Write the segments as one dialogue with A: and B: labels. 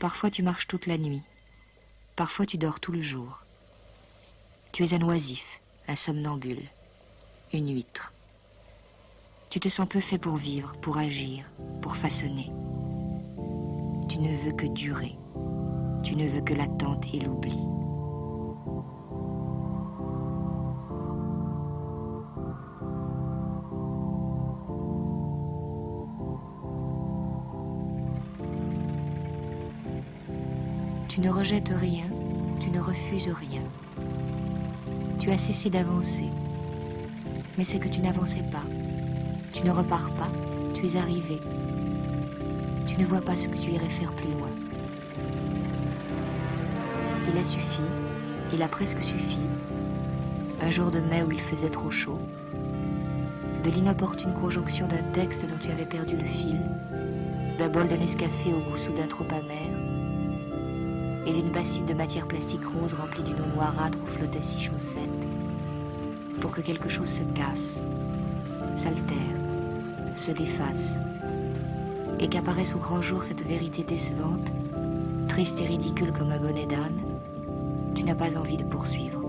A: Parfois tu marches toute la nuit. Parfois tu dors tout le jour. Tu es un oisif, un somnambule, une huître. Tu te sens peu fait pour vivre, pour agir, pour façonner. Tu ne veux que durer. Tu ne veux que l'attente et l'oubli. Tu ne rejettes rien, tu ne refuses rien. Tu as cessé d'avancer, mais c'est que tu n'avançais pas. Tu ne repars pas, tu es arrivé. Tu ne vois pas ce que tu irais faire plus loin. Il a suffi, il a presque suffi, un jour de mai où il faisait trop chaud, de l'inopportune conjonction d'un texte dont tu avais perdu le fil, d'un bol de Nescafé au goût soudain trop amer, et d'une bassine de matière plastique rose remplie d'une eau noirâtre où flottaient 6 chaussettes, pour que quelque chose se casse, s'altère, se défasse, et qu'apparaisse au grand jour cette vérité décevante, triste et ridicule comme un bonnet d'âne. Tu n'as pas envie de poursuivre.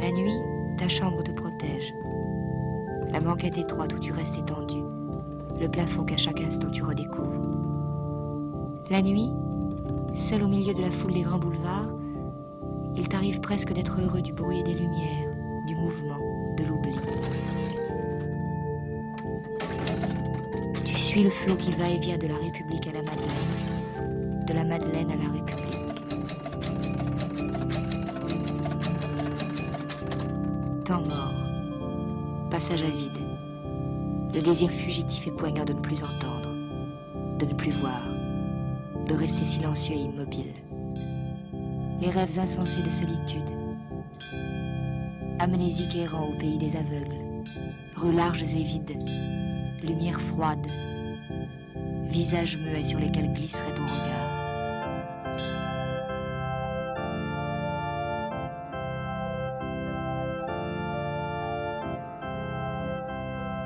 A: La nuit, ta chambre te protège. La banquette étroite où tu restes étendu, le plafond qu'à chaque instant tu redécouvres. La nuit, seul au milieu de la foule des grands boulevards, il t'arrive presque d'être heureux du bruit et des lumières, du mouvement, de l'oubli. Tu suis le flot qui va et vient de la République à la Madeleine, de la Madeleine à la République. Temps mort, passage à vide, le désir fugitif et poignant de ne plus entendre, de ne plus voir, de rester silencieux et immobile. Les rêves insensés de solitude, amnésique errant au pays des aveugles, rues larges et vides, lumière froide, visages muets sur lesquels glisserait ton regard.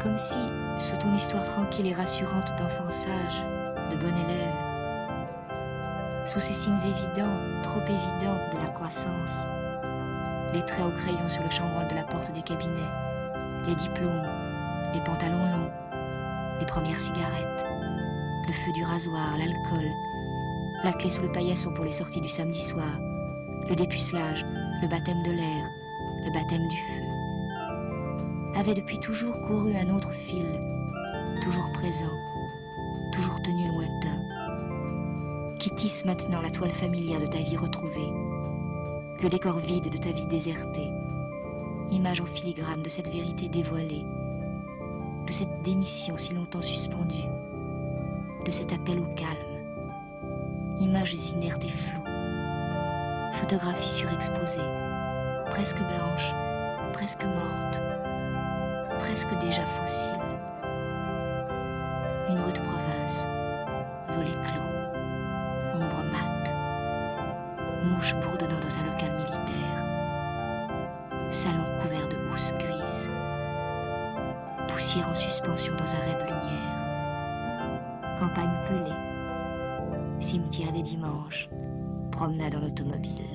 A: Comme si, sous ton histoire tranquille et rassurante d'enfant sage, de bon élève, sous ces signes évidents, trop évidents de la croissance, les traits au crayon sur le chambranle de la porte des cabinets, les diplômes, les pantalons longs, les premières cigarettes, le feu du rasoir, l'alcool, la clé sous le paillasson pour les sorties du samedi soir, le dépucelage, le baptême de l'air, le baptême du feu, avait depuis toujours couru un autre fil, toujours présent, toujours tenu lointain, qui tisse maintenant la toile familière de ta vie retrouvée, le décor vide de ta vie désertée, image en filigrane de cette vérité dévoilée, de cette démission si longtemps suspendue, de cet appel au calme, images inertes et floues, photographies surexposées, presque blanches, presque mortes, presque déjà fossiles. Une rue de province, volet clos, ombre mate, mouche bourdonnant dans un local militaire, salon couvert de housses grises, poussière en suspension dans un raid de lumière, campagne pelée, cimetière des dimanches, promenade en automobile.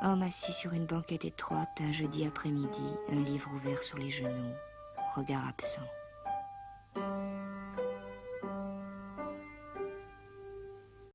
A: Homme assis sur une banquette étroite un jeudi après-midi, un livre ouvert sur les genoux, regard absent.